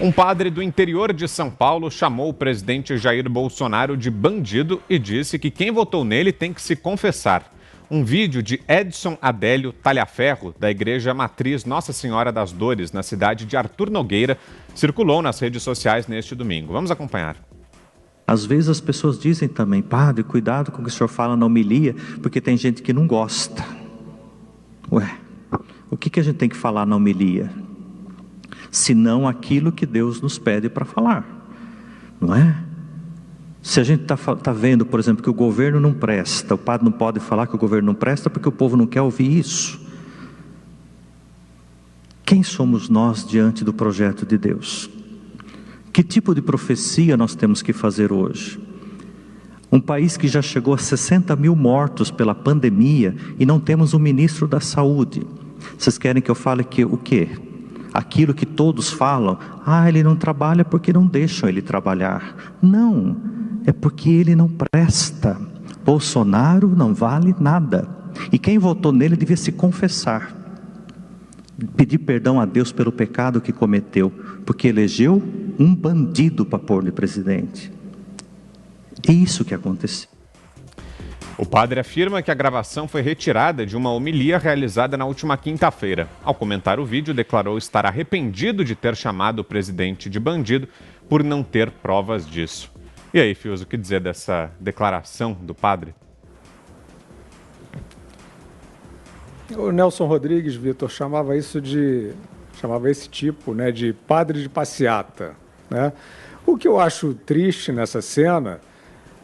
Um padre do interior de São Paulo chamou o presidente Jair Bolsonaro de bandido e disse que quem votou nele tem que se confessar. Um vídeo de Edson Adélio Talhaferro, da Igreja Matriz Nossa Senhora das Dores, na cidade de Arthur Nogueira, circulou nas redes sociais neste domingo. Vamos acompanhar. Às vezes as pessoas dizem também: padre, cuidado com o que o senhor fala na homilia, porque tem gente que não gosta. Ué, o que a gente tem que falar na homilia? Senão aquilo que Deus nos pede para falar, não é? Se a gente tá vendo, por exemplo, que o governo não presta, o padre não pode falar que o governo não presta porque o povo não quer ouvir isso. Quem somos nós diante do projeto de Deus? Que tipo de profecia nós temos que fazer hoje? Um país que já chegou a 60 mil mortos pela pandemia e não temos um ministro da saúde. Vocês querem que eu fale que o quê? Aquilo que todos falam: ele não trabalha porque não deixam ele trabalhar. Não, é porque ele não presta. Bolsonaro não vale nada. E quem votou nele devia se confessar, pedir perdão a Deus pelo pecado que cometeu, porque elegeu um bandido para pôr de presidente. É isso que aconteceu. O padre afirma que a gravação foi retirada de uma homilia realizada na última quinta-feira. Ao comentar o vídeo, declarou estar arrependido de ter chamado o presidente de bandido por não ter provas disso. E aí, Fios, o que dizer dessa declaração do padre? O Nelson Rodrigues, Vitor, chamava esse tipo, né, de padre de passeata, né? O que eu acho triste nessa cena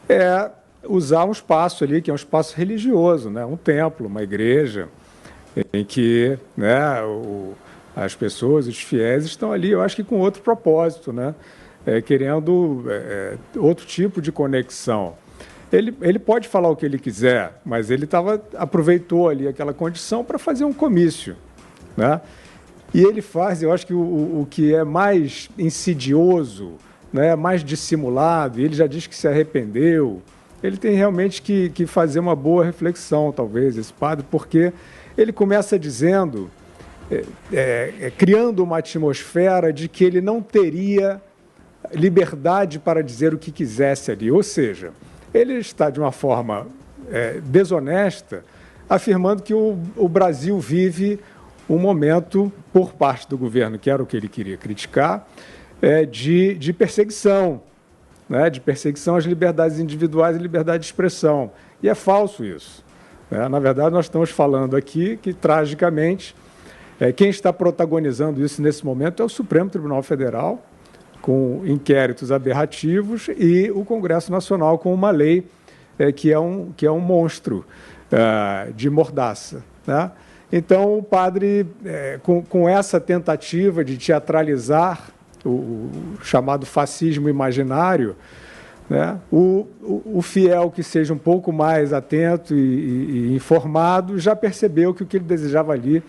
é usar um espaço ali, que é um espaço religioso, né? Um templo, uma igreja, em que, né, as pessoas, os fiéis, estão ali, eu acho que com outro propósito, né? Querendo outro tipo de conexão. Ele pode falar o que ele quiser, mas ele aproveitou ali aquela condição para fazer um comício, né? E ele faz, eu acho que o que é mais insidioso, né, mais dissimulado, e ele já diz que se arrependeu. Ele tem realmente que fazer uma boa reflexão, talvez, esse padre, porque ele começa dizendo, criando uma atmosfera de que ele não teria liberdade para dizer o que quisesse ali. Ou seja, ele está de uma forma desonesta, afirmando que o Brasil vive um momento, por parte do governo, que era o que ele queria criticar, de perseguição, né, de perseguição às liberdades individuais e liberdade de expressão. E é falso isso, né? Na verdade, nós estamos falando aqui que, tragicamente, quem está protagonizando isso nesse momento é o Supremo Tribunal Federal, com inquéritos aberrativos, e o Congresso Nacional com uma lei que é um monstro de mordaça, né? Então, o padre, com essa tentativa de teatralizar o chamado fascismo imaginário, né, o fiel que seja um pouco mais atento e informado já percebeu que o que ele desejava ali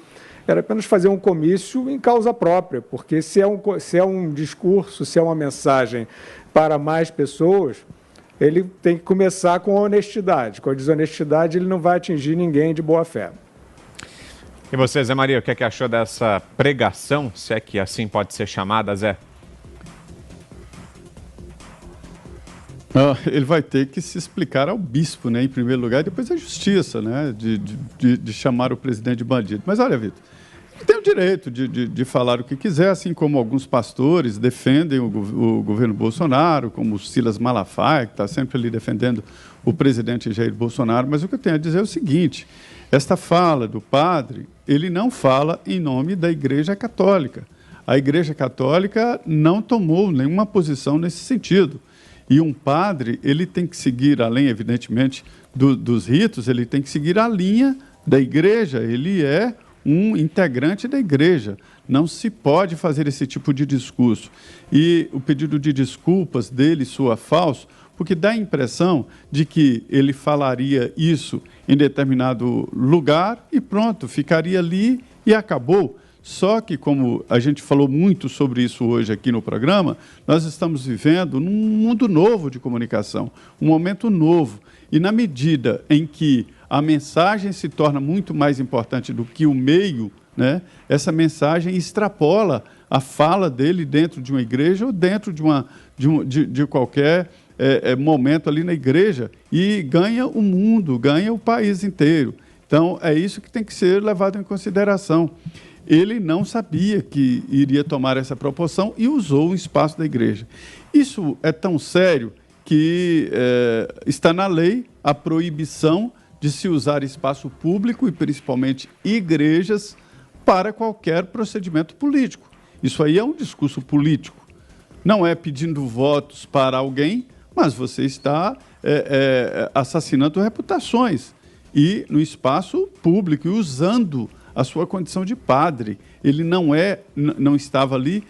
era apenas fazer um comício em causa própria, porque se é um discurso, se é uma mensagem para mais pessoas, ele tem que começar com a honestidade. Com a desonestidade, ele não vai atingir ninguém de boa fé. E você, Zé Maria, o que achou dessa pregação, se é que assim pode ser chamada, Zé? Ele vai ter que se explicar ao bispo, né, em primeiro lugar, e depois à justiça, né, de chamar o presidente de bandido. Mas olha, Vitor, ele tem o direito de falar o que quiser, assim como alguns pastores defendem o governo Bolsonaro, como o Silas Malafaia, que está sempre ali defendendo o presidente Jair Bolsonaro. Mas o que eu tenho a dizer é o seguinte: esta fala do padre, ele não fala em nome da Igreja Católica. A Igreja Católica não tomou nenhuma posição nesse sentido. E um padre, ele tem que seguir, além, evidentemente, dos ritos, ele tem que seguir a linha da igreja. Ele é um integrante da igreja. Não se pode fazer esse tipo de discurso. E o pedido de desculpas dele soa falso, porque dá a impressão de que ele falaria isso em determinado lugar e pronto, ficaria ali e acabou. Só que, como a gente falou muito sobre isso hoje aqui no programa, nós estamos vivendo num mundo novo de comunicação, um momento novo. E na medida em que a mensagem se torna muito mais importante do que o meio, né, essa mensagem extrapola a fala dele dentro de uma igreja ou dentro de qualquer momento ali na igreja e ganha o mundo, ganha o país inteiro. Então, é isso que tem que ser levado em consideração. Ele não sabia que iria tomar essa proporção e usou o espaço da igreja. Isso é tão sério que está na lei a proibição de se usar espaço público e principalmente igrejas para qualquer procedimento político. Isso aí é um discurso político. Não é pedindo votos para alguém, mas você está assassinando reputações e no espaço público e usando a sua condição de padre. Ele não estava ali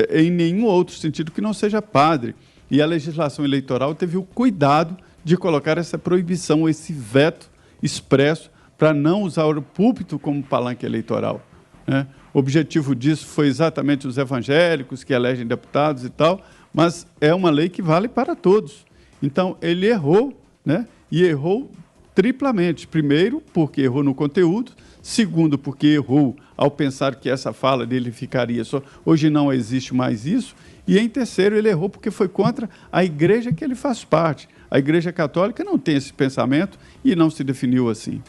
em nenhum outro sentido que não seja padre. E a legislação eleitoral teve o cuidado de colocar essa proibição, esse veto expresso para não usar o púlpito como palanque eleitoral, né? O objetivo disso foi exatamente os evangélicos que elegem deputados e tal, mas é uma lei que vale para todos. Então, ele errou, né? E errou triplamente. Primeiro, porque errou no conteúdo. Segundo, porque errou ao pensar que essa fala dele ficaria só. Hoje não existe mais isso. E, em terceiro, ele errou porque foi contra a igreja que ele faz parte. A Igreja Católica não tem esse pensamento e não se definiu assim.